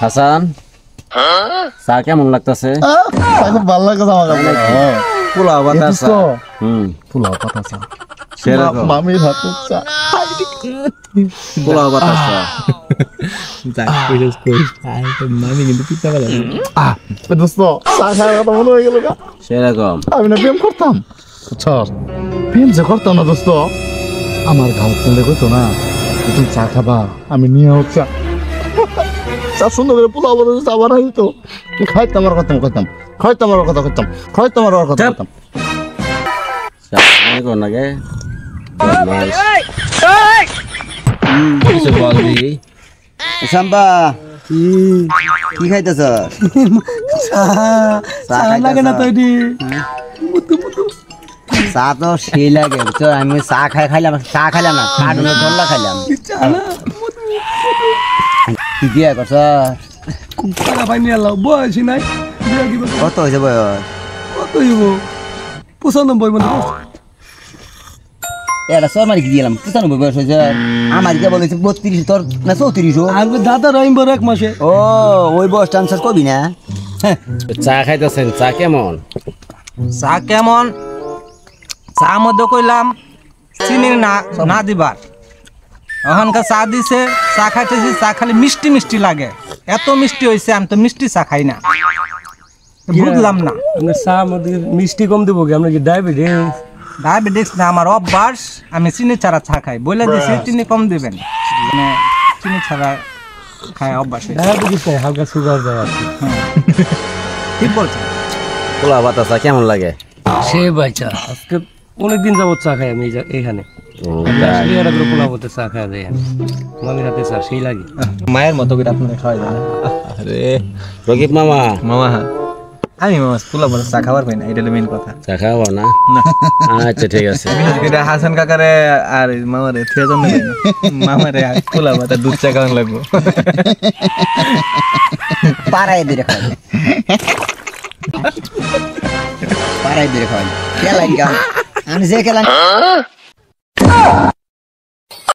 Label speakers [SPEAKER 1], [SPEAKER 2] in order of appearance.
[SPEAKER 1] হাসান চা কেমন লাগতেছে?
[SPEAKER 2] খুব ভালো লাগে আমার
[SPEAKER 1] পোলাও বাতাসা
[SPEAKER 2] পোলাও বাতাসা
[SPEAKER 1] সেরকম
[SPEAKER 2] মামির হাতের চা
[SPEAKER 1] পোলাও বাতাসা
[SPEAKER 3] মামি কিন্তু পিঠা ভালো
[SPEAKER 2] দোস্ত চা খাওয়ার কথা মনে হয়ে গেল গা
[SPEAKER 1] সেরকম
[SPEAKER 2] আমি না প্রেম করতাম বুঝছস প্রেম যে করতাম না দোস্ত আমার ঘাল ফেলে কইতো না তুমি চা খাবা আমি নিয়ে হোক চা চা সুন্দর করে পোলাও বাতাসা চা বানাই তো খাইতাম আর কথা করতাম খাইতাম আর কথা করতাম খাইতাম আর কথা করতাম
[SPEAKER 1] চা মনে কর না গে
[SPEAKER 4] শাম্পা কি খাইতেছ?
[SPEAKER 3] লাগে না তো
[SPEAKER 4] চা তো সেই লাগে বুঝছো আমি চা খাইলাম না কার্টুনের গোল্লা খাইলাম কি বিয়া করছ?
[SPEAKER 3] খুব খারাপ পাইনি আল্লাহ বয়সই নাই
[SPEAKER 4] কত হয়েছে বয়স?
[SPEAKER 3] কত হইব 95 মানে
[SPEAKER 4] এটা সব মারি দিলাম 95 বয়স হয়েছে আমার কে বলেছে 32 তোর না 34
[SPEAKER 3] আর দাদা রহিম বড় এক মাসে
[SPEAKER 4] ও ওই বয়স টানসার কবি না
[SPEAKER 1] চা খাইতেছেন চা কেমন?
[SPEAKER 5] চা কেমন? চা মধ্যে কইলাম চিনি না দিবার ওখানকার চা দিছে চা খাইতেছি চা খালি মিষ্টি মিষ্টি লাগে এত মিষ্টি হয়েছে আমি তো মিষ্টি চা খাই না বুঝলাম না
[SPEAKER 3] আমরা চা মধ্যে মিষ্টি কম দেবো কি আমরা কি
[SPEAKER 5] ডায়াবেটিস না আমার অভ্যাস আমি চিনি ছাড়া চা খাই বলে দিছি চিনি কম দিবেন মানে চিনি ছাড়া খাই অভ্যাস
[SPEAKER 3] ডায়াবেটিস নাই হালকা সুগার দেওয়া আছে
[SPEAKER 5] ঠিক বলছেন
[SPEAKER 1] পোলাও বাতাসা কেমন লাগে?
[SPEAKER 3] সে বাইচা আজকে অনেকদিন যাবত চা খাই আমি এইখানে পোলা বলতে চা খাওয়া যায় মামির হাতে চা সেই লাগে
[SPEAKER 6] মায়ের মতো করে আপনাকে খাওয়াই যায়
[SPEAKER 1] আরে রকিব মামা
[SPEAKER 6] মামা হ্যাঁ আমি মামা পোলা বলে চা খাবার পাই না এটা মেন কথা
[SPEAKER 1] চা খাওয়া না? আচ্ছা ঠিক আছে
[SPEAKER 6] এটা হাসান কাকারে আর মামারে থিয়া জন্য মামারে পোলা ভাতা দুধ চা খাওয়ান লাগবো
[SPEAKER 4] পাড়ায় দিয়ে খাওয়াই পাড়ায় দিয়ে খাওয়াই খেলাই আমি যে খেলাম